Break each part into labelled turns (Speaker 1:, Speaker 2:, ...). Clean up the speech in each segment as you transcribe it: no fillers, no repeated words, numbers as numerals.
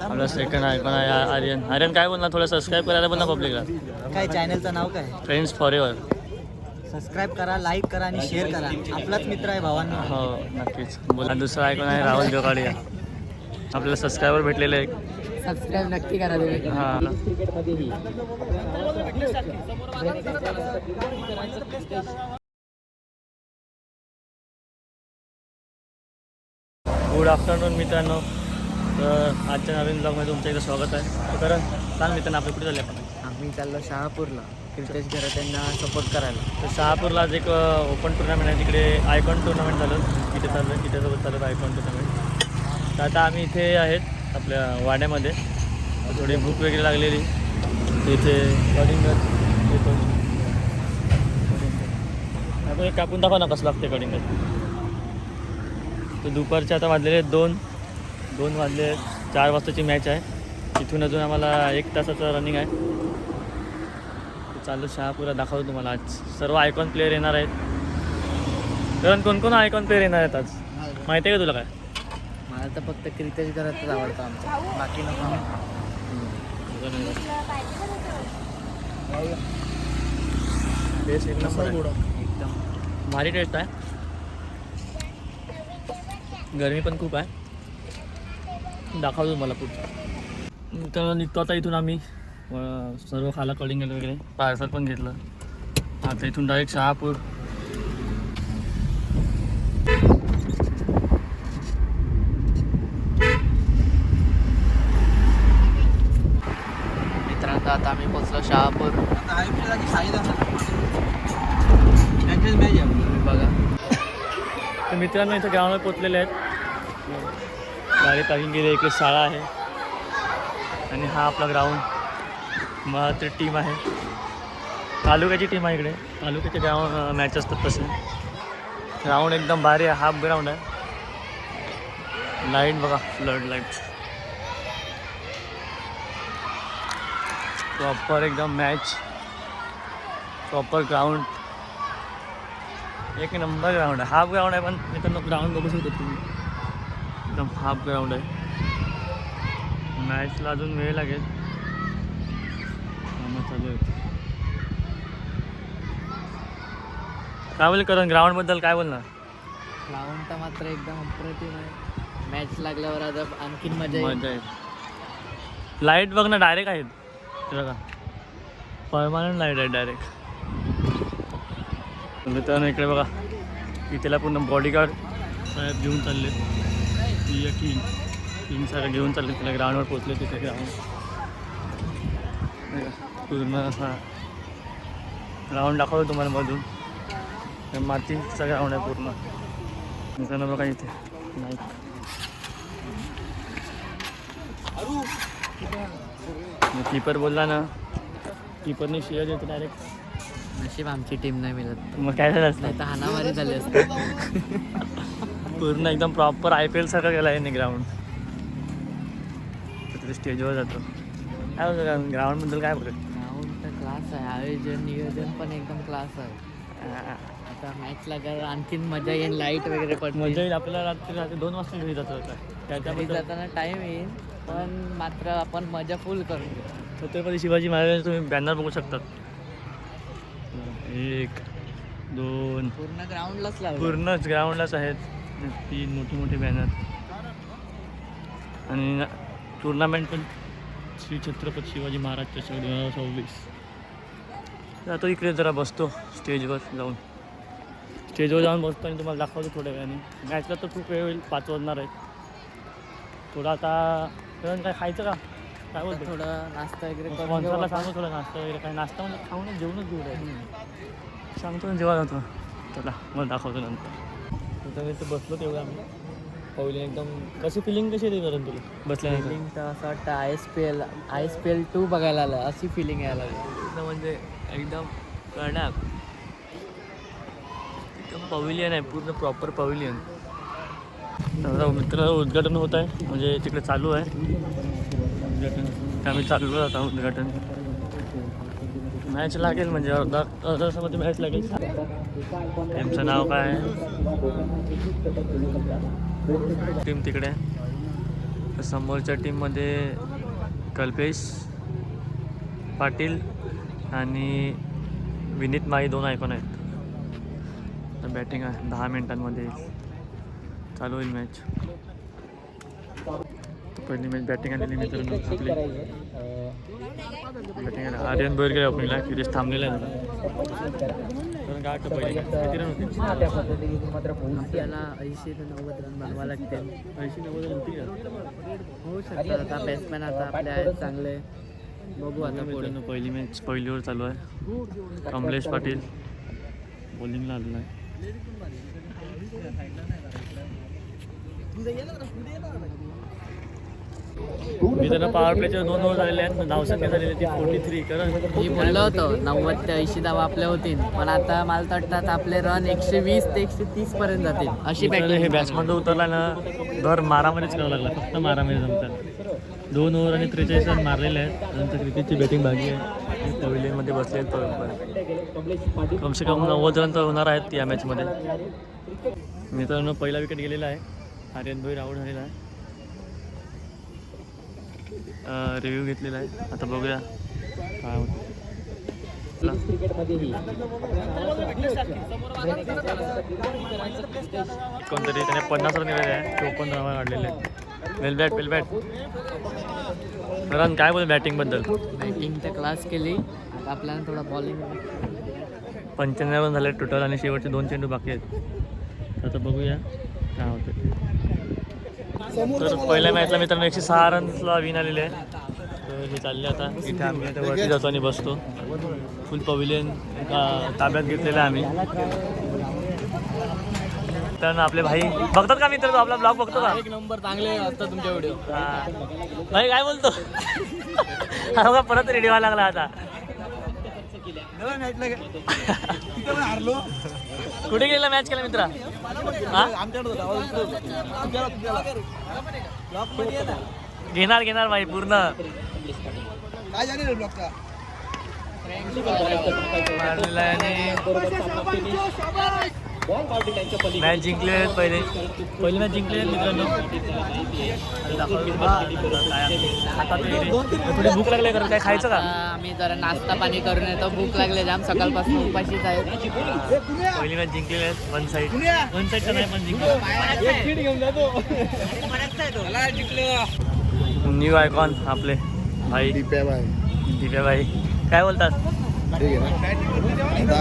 Speaker 1: आपला second icon आहे आर्यन. आर्यन काय बोलणार, थोडं सबस्क्राईब करायला पण ना पब्लिकला.
Speaker 2: काय चॅनलचं नाव काय?
Speaker 1: Friends forever.
Speaker 2: सबस्क्राईब करा, लाईक करा आणि शेअर करा. आपलाच मित्र आहे भावांनो.
Speaker 1: हो नक्कीच बोला. दुसरा आयकॉन आहे राहुल जोगाडिया. आपल्याला सबस्क्रायबर भेटलेले आहे.
Speaker 2: सबस्क्राईब नक्की करा तुम्ही.
Speaker 1: हां गुड आफ्टरनून मित्रांनो. तर आजच्या नवीन ब्लॉगमध्ये तुमचं एकदा स्वागत आहे. तर सांग मित्रांनो, आपलं कुठे झाले आपण?
Speaker 2: आम्ही चाललो शहापूरला क्रिकेट त्यांना सपोर्ट करायला.
Speaker 1: तर शहापूरला आज एक ओपन टुर्नामेंट आहे, तिकडे आयकॉन टुर्नामेंट झालं. इथे चाललं, इथेसोबत चाललं आयकॉन टुर्नामेंट. तर आता आम्ही इथे आहेत आपल्या वाड्यामध्ये. थोडी भूक वगैरे लागलेली. इथे कडिंगत येतो. आपण एक कापून दाखवा ना कसं लागते कडिंगत. तर दुपारचे आता वाजलेले आहेत 2 वाजले आहेत. 4 वाजताची मॅच आहे. इथून अजून आम्हाला 1 तासाचं रनिंग आहे. चालू शहापुरा दाखवतो तुम्हाला. आज सर्व आयकॉन प्लेअर येणार आहेत. कारण कोण आयकॉन प्लेअर येणार आहेत आज माहिती आहे का तुला? काय
Speaker 2: मला तर फक्त क्रिकेट करतच आवडतं आमचं, बाकी नको.
Speaker 1: टेस्ट एक नंबर आहे.
Speaker 2: एकदम
Speaker 1: भारी टेस्ट आहे. गरमी पण खूप आहे. दाखवतो मला पुढचं. तर निघतो आता इथून आम्ही. सर्व खाला कलिंगड वगैरे पार्सल पण घेतलं. आता इथून डायरेक्ट शहापूर.
Speaker 2: मित्रांनो आता आम्ही पोचलो शहापूर. बघा
Speaker 1: तर मित्रांनो इथं ग्राउंडवर पोचलेले आहेत. गाडी पार्किंग केली. इकडे शाळा आहे आणि हा आपला ग्राउंड. मग तर टीम आहे, तालुक्याची टीम आहे. इकडे तालुक्याचे ग्राउंड मॅच असतात तसे. ग्राउंड एकदम भारी आहे. हाफ ग्राउंड आहे. लाईट बघा, फ्लड लाईट प्रॉपर एकदम मॅच. प्रॉपर ग्राउंड, एक नंबर ग्राउंड आहे. हाफ ग्राउंड आहे पण मित्रांनो ग्राउंड बघू शकतो तुम्ही. एकदम हाफ ग्राउंड आहे. मॅचला अजून वेळ लागेल. कामं चालू आहेत. काय बोल करण ग्राउंडबद्दल काय बोलणार?
Speaker 2: ग्राउंड तर मात्र एकदम अप्रतिम आहे. मॅच लागल्यावर आता आणखीन मजा
Speaker 1: आहे. लाईट बघ ना डायरेक्ट आहेत. बघा परमानंट लाईट आहे डायरेक्ट. मित्रांनो इकडे बघा, इथेला पूर्ण बॉडीगार्ड साहेब घेऊन चालले. ती टीम सारं घेऊन चालले. तिला ग्राउंडवर पोचले. तिथे ग्राउंड पूर्ण असा ग्राउंड दाखवतो तुम्हाला मधून. मातीचा ग्राउंड आहे पूर्ण. मित्रांनो बघा इथे नाही. कीपर बोलला ना, कीपरने शिया देतो डायरेक्ट.
Speaker 2: नशीब आमची टीम नाही मिळत,
Speaker 1: मग काय झालं असतं?
Speaker 2: नाही तर हानामारी झाली असते.
Speaker 1: पूर्ण एकदम प्रॉपर IPL सारखं गेला आहे ग्राउंड. तिथे स्टेजवर जातो. काय बोलतो ग्राउंडबद्दल काय बोलत?
Speaker 2: ग्राउंड तर क्लास आहे. आयोजन नियोजन पण एकदम क्लास आहे. आता मॅच लागल्यावर आणखीन मजा येईल. लाईट वगैरे पण
Speaker 1: मजा येईल. आपल्याला रात्री 2 वाजता घरी जातो. त्याच्याबद्दल
Speaker 2: जाताना टाईम येईल, पण मात्र आपण मजा फुल करून घेऊ.
Speaker 1: छत्रपती शिवाजी महाराजांचे तुम्ही बॅनर बघू शकतात. 1 2
Speaker 2: पूर्ण ग्राउंडलाच लागलं.
Speaker 1: पूर्णच ग्राउंडलाच आहेत 3 मोठे बॅनर. आणि टुर्नामेंट पण श्री छत्रपती शिवाजी महाराज चषक 2026. आता इकडे जरा बसतो स्टेजवर जाऊन. बसतो आणि तुम्हाला दाखवतो थोड्या वेळाने. मॅचला तर खूप वेळ होईल. 5 वाजणार आहेत. थोडं आता काय खायचं का? काय बोलतो?
Speaker 2: थोडं नाश्ता वगैरे
Speaker 1: स्पॉन्सरला सांगू थोडं नाश्ता वगैरे. काय नाश्ता म्हणजे खाऊनच जेवणच घेऊ द्या. सांगतो ना जेव्हा जातो. चला मला दाखवतो नंतर. तिथं मी तर बसलो तेवढं आम्ही पहिले. एकदम कशी फिलिंग कशी येते करून तुला बसल्यानंतर?
Speaker 2: फिलिंग तर असं वाटतं ISPL 2 बघायला आलं अशी फिलिंग यायला लागली.
Speaker 1: एकदम म्हणजे एकदम कडक. एकदम पवेलियन आहे, पूर्ण प्रॉपर पवेलियन. मित्राचं उद्घाटन होत आहे, म्हणजे तिकडे चालू आहे उद्घाटन. आम्ही चाललो आता उद्घाटन. मॅच लागेल म्हणजे अर्धा तासामध्ये मॅच लागेल. त्यांचं नाव काय आहे? टीम तिकडे तर समोरच्या टीममध्ये कल्पेश पाटील आणि विनीत माई 2 आयकॉन आहेत. तर बॅटिंग आहे 10 मिनिटांमध्ये चालू होईल मॅच. पहिली मॅच बॅटिंग आलेली मित्रांनो आपली. बॅटिंग आला आर्यन भोईर गेला ओपनिंगला. किरीश थांबलेला आहे कारण काय वाटतं पहिली किती रन होती?
Speaker 2: आपल्याला 80 ते 90 रन बनवा लागते.
Speaker 1: 80-90 रन होती का?
Speaker 2: होऊ शकतात. आता बॅट्समॅन आता आपले आहेत चांगले. बघू आता पुढे.
Speaker 1: मित्रांनो पहिली मॅच पहिली ओव्हर चालू आहे. कमलेश पाटील बॉलिंगला आलेला आहे. मी त्यांना पॉवर प्लेच्या 2 ओव्हर झालेले आहेत. धावसंख्या झालेली ती 43. कारण
Speaker 2: मी बोललो होतो 90 ते 80 धावा आपल्या होतील, पण आता मला तर वाटतात आपले रन 120 ते 130 पर्यंत जातील अशी
Speaker 1: मित्रांनो,
Speaker 2: बॅटिंग.
Speaker 1: हे बॅट्समॅन उतरला ना दर मारामध्येच करावं लागला. फक्त मारामध्ये जमतात. 2 ओव्हर आणि 43 रन मारलेले आहेत. नंतर क्रिकेटची बॅटिंग बाकी आहे. पवेलियनमध्ये बसले आहेत. कमसे कम 90 रन तर होणार आहेत या मॅचमध्ये. मित्रांनो पहिला विकेट गेलेला आहे. आर्यन भोईर आऊट झालेला आहे. रिव्ह्यू घेतलेला आहे. आता बघूया काय होतं. कोणतरी त्याने 50 रन दिलेले आहे. 54 रन काढलेले आहेत. वेल बॅट रन काय बोल बॅटिंगबद्दल?
Speaker 2: बॅटिंग तर क्लास केली. आता आपल्याला थोडा बॉलिंग
Speaker 1: 95 रन झाले टोटल आणि शेवटचे 2 चेंडू बाकी आहेत. आता बघूया काय होतं. तर पहिल्या मॅचला मित्रांनो 106 रन्सला विन आलेले आहे. तर हे चालले आता. इथे आम्ही आता वरती जातो आणि बसतो. फुल पवेलियन ताब्यात घेतलेलं आहे आम्ही. तर आपले भाई बघतात का मित्र? तो आपला ब्लॉग बघतो का?
Speaker 2: 1 नंबर चांगले असतात तुमच्या व्हिडिओ.
Speaker 1: भाई काय बोलतो? हा बघा परत रेडी व्हायला लागला आता. कुठे गेला मॅच केला मित्रा? घेणार भाई पूर्ण. मॅच जिंकले पहिली मॅच जिंकले मित्रांनो. थोडी भूक लागली कारण काय खायचं का?
Speaker 2: आम्ही जरा नाश्ता पाणी करून येतो. भूक लागले जाम. सकाळपासून उपाशीच आहे.
Speaker 1: पहिली मॅच जिंकलेली आहे. वन साईडचं नाही पण जिंकलं. न्यू आयकॉन आपले भाई दिप्या भाई काय बोलतात?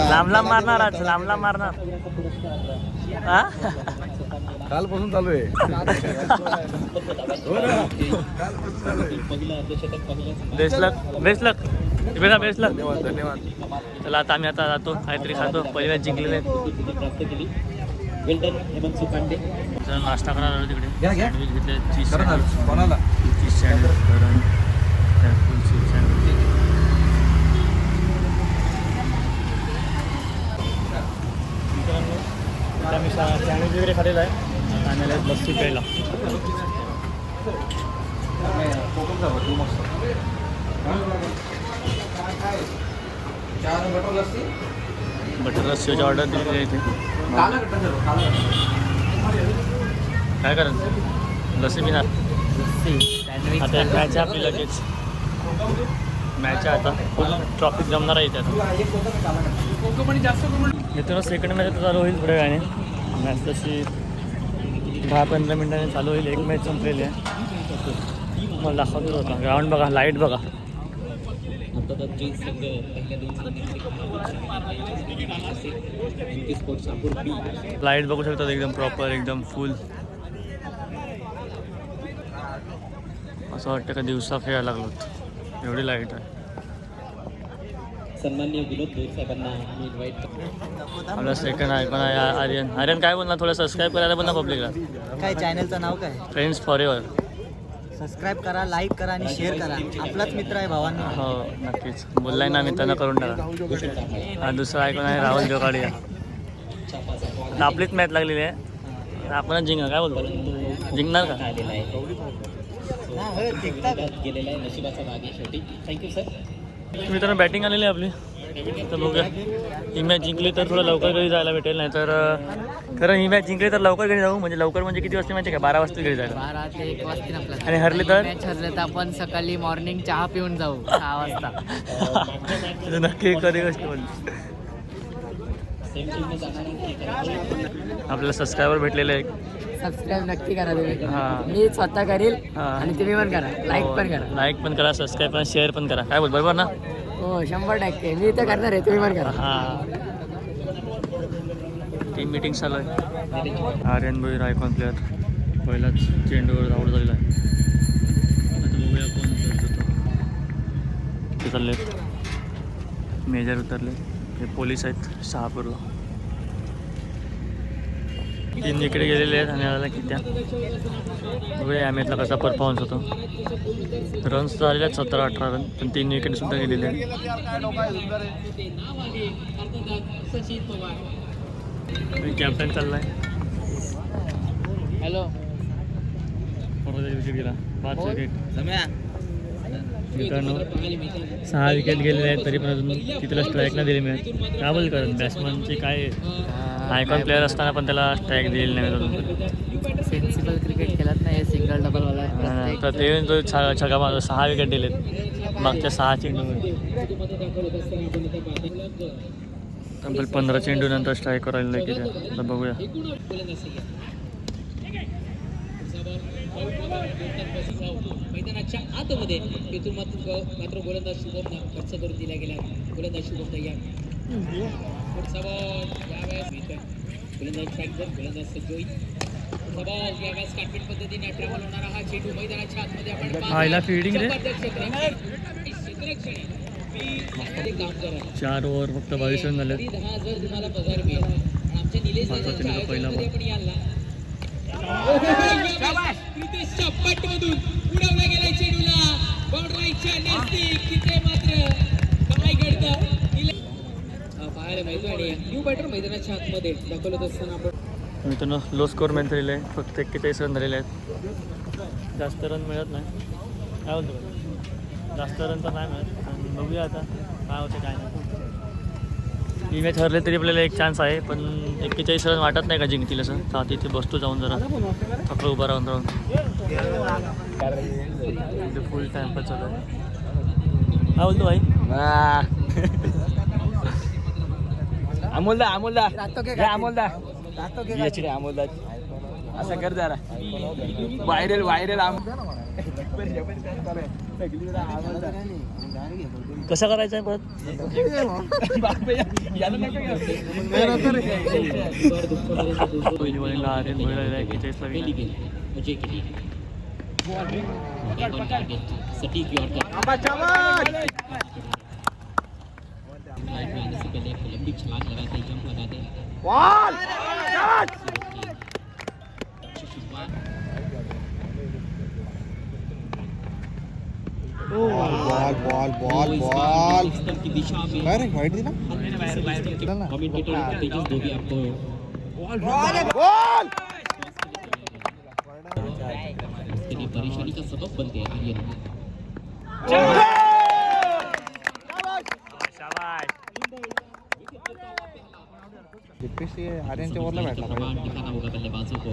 Speaker 1: लांब मारणार आज. लांब मारणार. हा
Speaker 3: कालपासून चालू आहे.
Speaker 1: बेस्ट लक
Speaker 3: धन्यवाद.
Speaker 1: चला आता आम्ही आता जातो काहीतरी खातो. पहिली मॅच जिंकलेले आहेत. चला नाश्ता करायला आलो तिकडे. सँडविच घेतले. चीज सँडविच गरम आम्ही सँडविच वगैरे खाल्लेला आहे. आम्हाला लस्सी प्यायला. बटर लस्सीची ऑर्डर दिलेली आहे इथे. काय करायचं? लस्सी पिणार. आता एक मॅच आहे आपली लगेच. मॅच आहे आता. फुल ट्रॉफिक जमणार आहे इथे आता. मित्रांनो सेकंड मॅच आता चालू होईल थोड्या वेळाने. मॅच तशी 10-15 मिनिटांनी चालू होईल. एक मॅच संपलेली आहे. मला दाखवतो होता. ग्राउंड बघा. लाईट बघा. लाईट बघू शकतात एकदम प्रॉपर एकदम फुल. असं वाटतं का दिवसा खेळायला लागलो. एवढी लाईट आहे.
Speaker 4: सन्माननीय विनोद भोईर साहेबांना मी इन्व्हाइट करतो.
Speaker 1: आपला सेकंड आयकॉन आहे आर्यन काय बोलणार? थोडं सबस्क्राईब करायला पण ना पब्लिकला.
Speaker 5: काय चॅनलचं नाव काय?
Speaker 1: Friends forever.
Speaker 5: सबस्क्राईब करा, लाईक करा आणि शेअर करा. आपलाच मित्र आहे भावांनो.
Speaker 1: हो नक्कीच. बोललाय ना मी त्यांना करून टाका. हा दुसरा आयकॉन आहे राहुल जोगाडिया. आपलीच मॅच लागलेली आहे. आपणच जिंकणार. काय बोलतो? जिंकणार का?
Speaker 4: गेलेला आहे नशिबाचा भाग आहे शेवटी. Thank you sir.
Speaker 1: मित्रांनो बॅटिंग आलेली आहे आपली. तर बघूया ही मॅच जिंकली तर थोडं लवकर घरी जायला भेटेल, नाही तर खरं ही मॅच जिंकली तर लवकर घरी जाऊ. म्हणजे लवकर म्हणजे किती वाजता माहिती आहे का? 12 वाजता घरी जायला.
Speaker 2: 12 ते 1 वाजतील आपल्याला.
Speaker 1: आणि हरले तर
Speaker 2: मॅच हरले तर आपण सकाळी मॉर्निंग चहा पिऊन जाऊ 6 वाजता.
Speaker 1: नक्की कधी गोष्ट बोल. आपल्याला सबस्क्रायबर भेटलेले आहे.
Speaker 2: सबस्क्राईब नक्की करा तुम्ही.
Speaker 1: हां
Speaker 2: मी स्वतः करील
Speaker 1: हां.
Speaker 2: आणि तुम्ही पण करा, लाईक पण करा.
Speaker 1: लाईक पण करा, सबस्क्राईब पण, शेअर पण करा. काय बोल बरोबर ना?
Speaker 2: हो 100%. मी तर करणार आहे, तुम्ही पण करा.
Speaker 1: हां टीम मीटिंग चालू आहे. आर्यन भोईर आयकॉन प्लेअर पहिलाच चेंडूवर आउट झालेला आहे. आता बघूया कोण खेळतो. ते चालले मेजर उतरले, हे पोलीस आहेत शहापूरला. 3 विकेट गेलेले आहेत आणि आला कित्या. बघूया या मॅचला कसा परफॉर्मन्स होतो. रन्स झालेले आहेत 17-18 रन, पण 3 विकेटसुद्धा गेलेले आहेत. कॅप्टन चाललाय.
Speaker 2: हॅलो
Speaker 1: विकेट गेला 5 विकेट. मित्रांनो 6 विकेट गेलेले आहेत, तरी पण अजून तिथला स्ट्राईक नाही दिली मिळत. काय बोल कारण बॅट्समनची काय आयकॉन प्लेअर असताना पण त्याला स्ट्राईक दिलेली नाही अजून.
Speaker 2: सेन्सिबल क्रिकेट खेळत नाही, सिंगल डबल वाला.
Speaker 1: तर ते जो छगा मारतो 6 विकेट दिलेत मागच्या 6 चेंडूवर. तब्बल 15 चेंडू नंतर स्ट्राईक करायला की आता बघूया.
Speaker 6: मैदानाच्या आतमध्ये येथून मात्र गोलंदाज शुभमना खर्च करून दिला गेला. गोलंदाज शुभम तयार. गोलंदाज ट्रॅक्टर, गोलंदाज सज्जोई. यावेळेस काटपीट पद्धतीने ट्रॅव्हल होणारा हा चेंडू मैदानाच्या आतमध्ये आपण
Speaker 1: आयला फील्डिंग रे.
Speaker 6: क्षेत्ररक्षण
Speaker 1: 4 ओव्हर फक्त 22 रन झाले.
Speaker 6: 10,000 तुम्हाला पगार मिळेल. आमच्या निलेश दादांच्या आयोजनामध्ये आपण याला क्रितेशच्या पटमधून उडवला गेला चेंडूला बाउंड्रीच्या नजदीक. तिथे मात्र काय घडतं पाहायला मिळतं आणि न्यू बॅटर मैदानाच्या आतमध्ये दाखवत असताना आपण
Speaker 1: मित्रांनो लो स्कोर मॅच झालेले आहे. फक्त 41 रन झालेले आहेत. जास्त रन मिळत नाही. काय बोलतो जास्त रन तर नाही मिळत. आणि बघूया आता काय होते काय नाही. ही मॅच हरले तरी आपल्याला एक चान्स आहे, पण 41 रन वाटत नाही का जिंकतील असं. तर तिथे बसतो जाऊन जरा फक्त उभा राहून फुल टाइम पण चालू आहे. काय बोलतो भाई?
Speaker 3: अमोलदा अमोलदा अमोलदा
Speaker 5: अमोलदा
Speaker 3: असं कर जरा. व्हायरल व्हायरल
Speaker 1: कसं करायचं आहे परत? पहिली बॉलिंगला आर्यन भोईर 41ला विकेट.
Speaker 6: सटीक यॉर्कर से पहले लंबी छलांग लगाते हैं, जंप लगाते हैं.
Speaker 3: बॉल
Speaker 6: की दिशा में कमेंटेटर तेजस धोबी आपको उसके लिए परेशानी का सबब बनते हैं आर्यन.
Speaker 3: आर्यनच्या वरला भेटला पाहिजे.
Speaker 6: दिखाना होगा बल्लेबाजों को.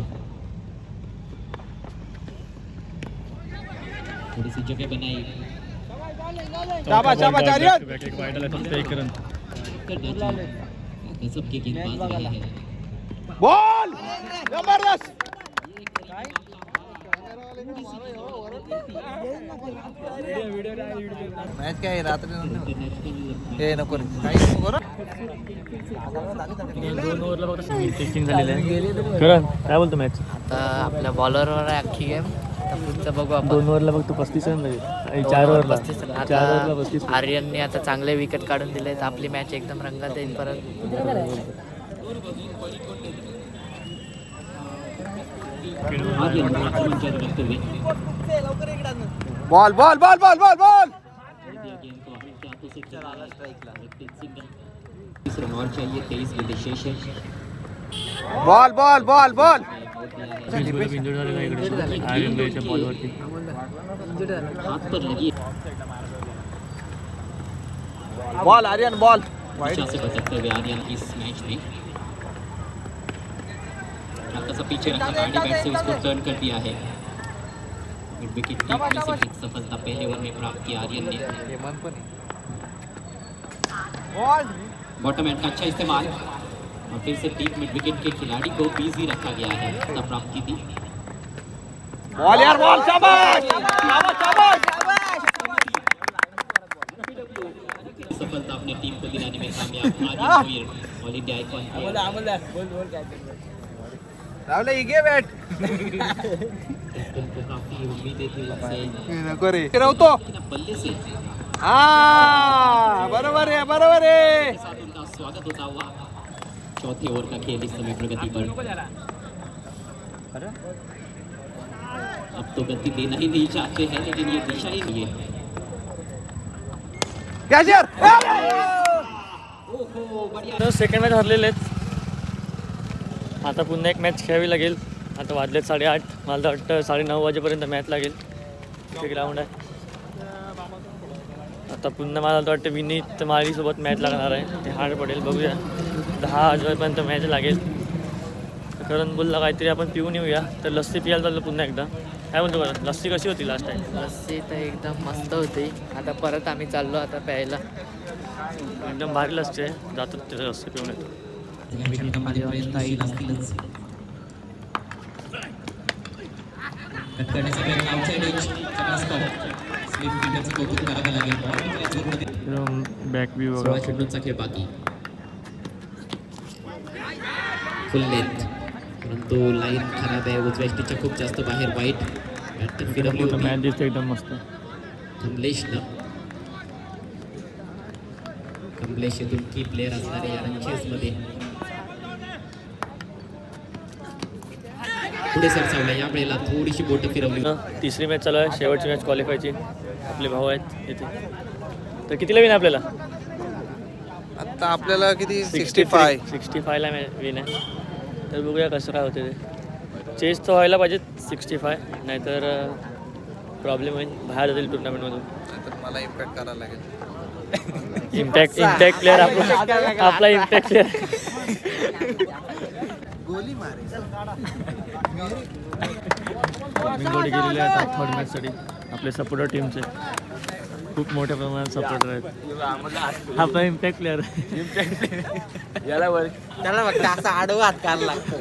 Speaker 6: थोड़ी सी जगह बनाई.
Speaker 3: शाबाश आर्यन.
Speaker 1: एक वाईडला फक्त 1 रन.
Speaker 6: गजब के गेंदबाज रहे हैं.
Speaker 3: बॉल जबरदस्त. मॅच काय रात्री हे नको काही नको.
Speaker 1: 2 ओव्हरला फक्त टेस्टिंग झालेलं आहे. खरं काय बोलतो मॅच?
Speaker 2: आता आपल्या बॉलरवर आहे अख्खी गेम. पुढचं बघू आपण.
Speaker 1: 2 ओव्हरला फक्त 35 रन झाले. 4 ओव्हरला
Speaker 2: 35 रन.
Speaker 1: 4 ओव्हरला 35.
Speaker 2: आर्यनने आता चांगले विकेट काढून दिले तर आपली मॅच एकदम रंगात येईल परत.
Speaker 3: Ball ball ball ball ball ball.
Speaker 6: और चाहिए 23 गेंदें शेष है.
Speaker 3: Ball ball ball ball.
Speaker 1: Injured झालेला इकडे आर्यन भोईरच्या बॉलवरती.
Speaker 6: हाथ पर लगी.
Speaker 3: बॉल आर्यन बॉल
Speaker 4: पीछे से भटकते हुए आर्यन की इस मैच में हल्का सा पीछे रखा गाड़ी बैट से उसको टर्न कर दिया है। मिड विकेट टीप में से एक सफलता पहले ओवर में प्राप्त की आर्यन ने। बॉटम एंड का अच्छा इस्तेमाल और फिर से डीप मिड विकेट के खिलाड़ी को बिजी रखा गया है। तब प्राप्त की थी
Speaker 3: बॉल यार बॉल शाबाश
Speaker 4: सफलता अपने टीम को दिलाने में कामयाब Aryan Bhoyar all India icon
Speaker 3: Rahul ये बैट
Speaker 4: उनको काफी उम्मीदें थी उनसे
Speaker 3: नको रे राहतो
Speaker 4: लेकिन बल्ले से
Speaker 3: बरोबर आहे
Speaker 4: के साथ उनका स्वागत होता हुआ चौथे ओवर का खेल इस समय प्रगति पर। अब तो गति देना ही नहीं चाहते हैं लेकिन ये दिशा ही नहीं है। ओहो बढ़िया
Speaker 1: सेकंड मॅच हरलेले आहेत. आता पुन्हा एक मॅच खेळावी लागेल. आता वाजलेत 8:30. मला तर वाटतं 9:30 वाजेपर्यंत मॅच लागेल. ते ग्राउंड आहे. आता पुन्हा मला तर वाटतं विनीत माळीसोबत मॅच लागणार आहे. ते हार्ड पडेल बघूया. 10 वाजेपर्यंत मॅच लागेल. करण बोलला काहीतरी आपण पिऊन येऊया. तर लस्सी पियायला चाललं पुन्हा एकदा. काय म्हणतो बरं लस्सी कशी होती लास्ट टाईम?
Speaker 2: लस्सी तर एकदम मस्त होती. आता परत आम्ही चाललो आता प्यायला.
Speaker 1: एकदम भारी लस्सी आहे. जातो तिथे लस्सी पिऊन येतो. बॅक व्यू
Speaker 4: सोळा चेंडूंचा खेळ बाकी फुल लेंथ परंतु लाईन खराब आहे. उजव्या स्टिचच्या खूप जास्त बाहेर वाईट बॅट फिरवली होती
Speaker 1: मॅच दिसते एकदम मस्त.
Speaker 4: कमलेशनं. कमलेश इथून की प्लेअर असणारे या चेसमध्ये पुढे सरसावला. या वेळेला थोडीशी बोटं फिरवली.
Speaker 1: तिसरी मॅच चालू आहे. शेवटची मॅच क्वालिफायची. आपले भाऊ आहेत इथे. तर कितीला विन आपल्याला?
Speaker 3: आता आपल्याला किती 65
Speaker 1: विन आहे. तर बघूया कसं काय होते ते. चेस तर व्हायला पाहिजे 65 नाहीतर प्रॉब्लेम होईल. बाहेर जातील टुर्नामेंटमधून.
Speaker 3: मला इम्पॅक्ट करायला लागेल.
Speaker 1: इम्पॅक्ट प्लेअर आपला इम्पॅक्ट प्लेअर
Speaker 3: गोली मारे
Speaker 1: गोडी गेलेले आहेत थर्ड मॅचसाठी. आपले सपोर्टर टीमचे खूप मोठ्या प्रमाणात सपोर्टर आहेत. आपला इम्पॅक्ट प्लेअर
Speaker 3: याला बघ
Speaker 5: त्याला फक्त असा आडवा हात काढला लागतो.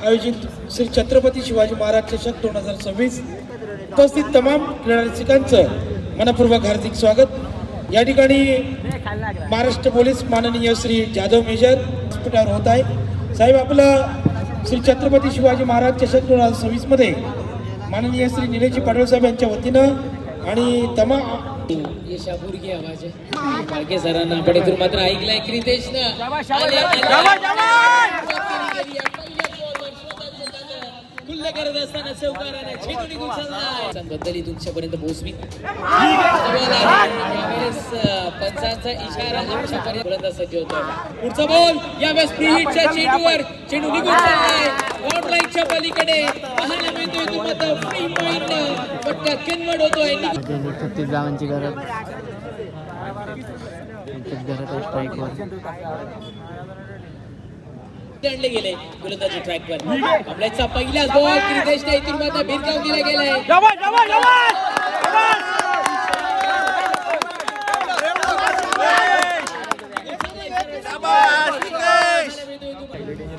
Speaker 7: आयोजित श्री छत्रपती शिवाजी महाराज चषक 2026 उपस्थित तमाम क्रीडा रसिकांचं मनपूर्वक हार्दिक स्वागत. या ठिकाणी महाराष्ट्र पोलीस माननीय श्री जाधव मेजर हॉस्पिटलवर होत आहे. साहेब आपलं श्री छत्रपती शिवाजी महाराज चषक 2026 मध्ये माननीय श्री निलेशजी पाटील साहेब यांच्या वतीनं आणि तमाम
Speaker 6: ये शापूर की आवाज आहे. बाळके सरांना आपण इथून मात्र ऐकलंय क्रितेशनं खुल्ले करत असताना चौकाराने चेंडू निघून चाललाय. बद्दल तुमच्यापर्यंत पोहोचवी. यावेळेस पंचांचा इशारा आमच्यापर्यंत सज्ज होतोय. पुढचा बॉल यावेळेस फ्री हिटच्या चेंडूवर चेंडू निघून चाललाय. बॉर्ड लाईनच्या पलीकडे पाहायला मिळतोय तुम्हाला फ्री पॉइंट पट्ट्या कन्वर्ट होतोय.
Speaker 2: 36 धावांची गरज. गरज आहे स्ट्राईकवर.
Speaker 6: आणले गेले गोलंदाजी ट्रॅकवर. आपल्याचा पहिलाच बॉल क्रितेशने इथून मात्र भिरकाव दिला गेलाय.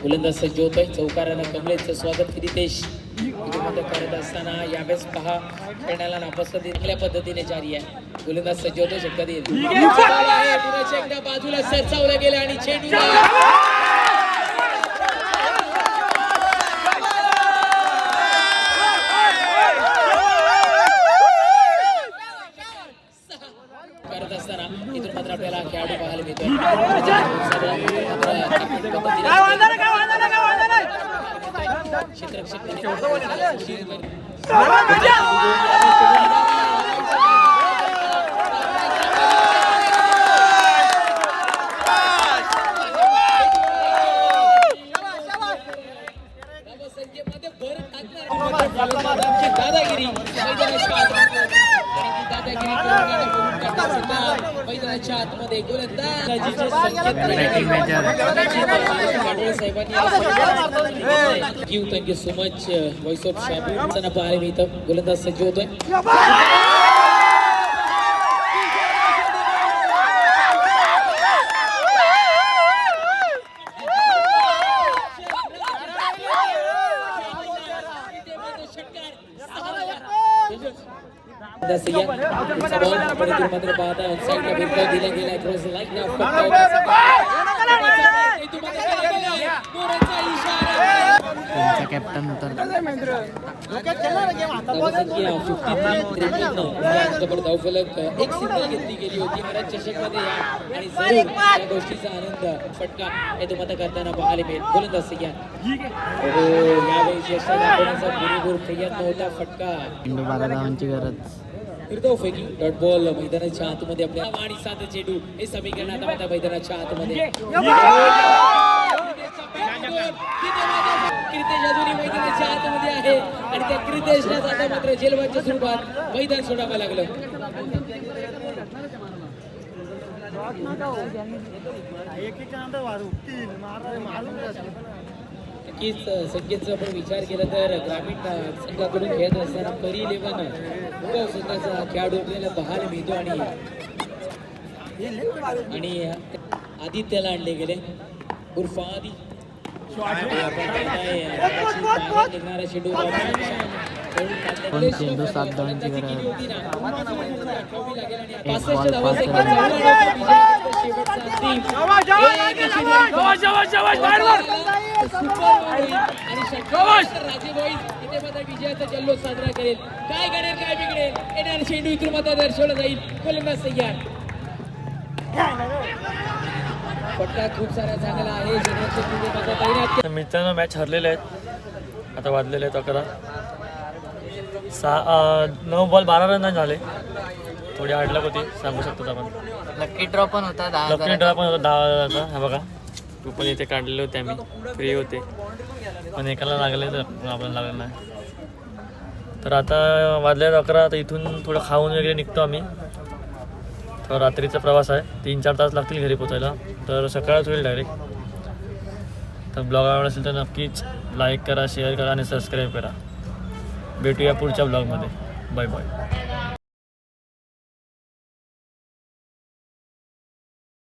Speaker 6: गोलंदाज सज्ज होतोय. चौकारानं कमलेशचं स्वागत क्रितेश इथून मात्र करत असताना यावेळेस पहा खेळण्याला नापसंती चांगल्या पद्धतीने जारी आहे. गोलंदाज सज्ज होतोय. शक्य देईल पुन्हा एकदा बाजूला सरसावलं गेलं आणि चेंडू करत असताना इथून मात्र आपल्याला खेळाडू पाहायला मिळतोय. क्षेत्ररक्षक मैदानाच्या आतमध्ये गोलंदाजीचे thank you so much voice of शाबू पाहायला मी इथं गोलंदाज सज्ज होतोय मात्र पाहता साईडला भिरकाव दिला गेला क्रॉस लाईन
Speaker 2: त्यांचा कॅप्टन उतर
Speaker 6: धावफलक एक सिग्नल घेतली गेली होती महाराज चषक मध्ये आणि जरूर या गोष्टीचा आनंद फटका हे तुम्हाला करताना पाहायला मिळेल गोलंदाज या यावेळी यशस्वी दाखवण्याचा पुरेपूर प्रयत्न होता फटका
Speaker 2: 12 धावांची गरज
Speaker 6: निर्धाव फेकी डॉट बॉल मैदानाच्या आतमध्ये आपल्या आणि 7 चेंडू हे समीकरण आता मैदानाच्या आतमध्ये क्रितेश अजूनही मैदानाच्या आतमध्ये आहे आणि त्या क्रितेशला आता मात्र जेलबाच्या स्वरूपात मैदान सोडावं लागलं नक्कीच संख्येचा आपण विचार केला तर ग्रामीण संघाकडून खेळत असताना परी 11 संघाचा खेळाडू आपल्याला पाहायला मिळतो आणि आदित्याला आणले गेले उर्फ आदी निघणारा चेंडू
Speaker 2: चेंडू 7 धावांची गरज
Speaker 6: 65 धावा विजयाचा जल्लोष साजरा करेल काय घडेल काय बिघडेल येणार चेंडू इथून मात्र दर्शवला जाईल गोलंदाज तयार पट्टा खूप सारा चांगला आहे
Speaker 1: मित्रांनो मॅच हरलेले आहेत आता वाजलेले आहेत 11 9 बॉल 12 रन झाले थोडी अडलक होती सांगू शकतो आपण
Speaker 2: लकी ड्रॉ पण होता
Speaker 1: लकी ड्रॉ पण होता 10,000चा हा बघा तू पण इथे काढलेले होते आम्ही फ्री होते पण एकाला लागले तर आपल्याला लागलं नाही तर आता वाजले 11 आता इथून थोडं खाऊन वगैरे निघतो आम्ही तर रात्रीचा प्रवास आहे 3-4 तास लागतील घरी पोचायला तर सकाळच होईल डायरेक्ट तर ब्लॉग आवडला असेल तर नक्कीच लाईक करा शेअर करा आणि सबस्क्राईब करा भेटूया पुढच्या ब्लॉगमध्ये बाय बाय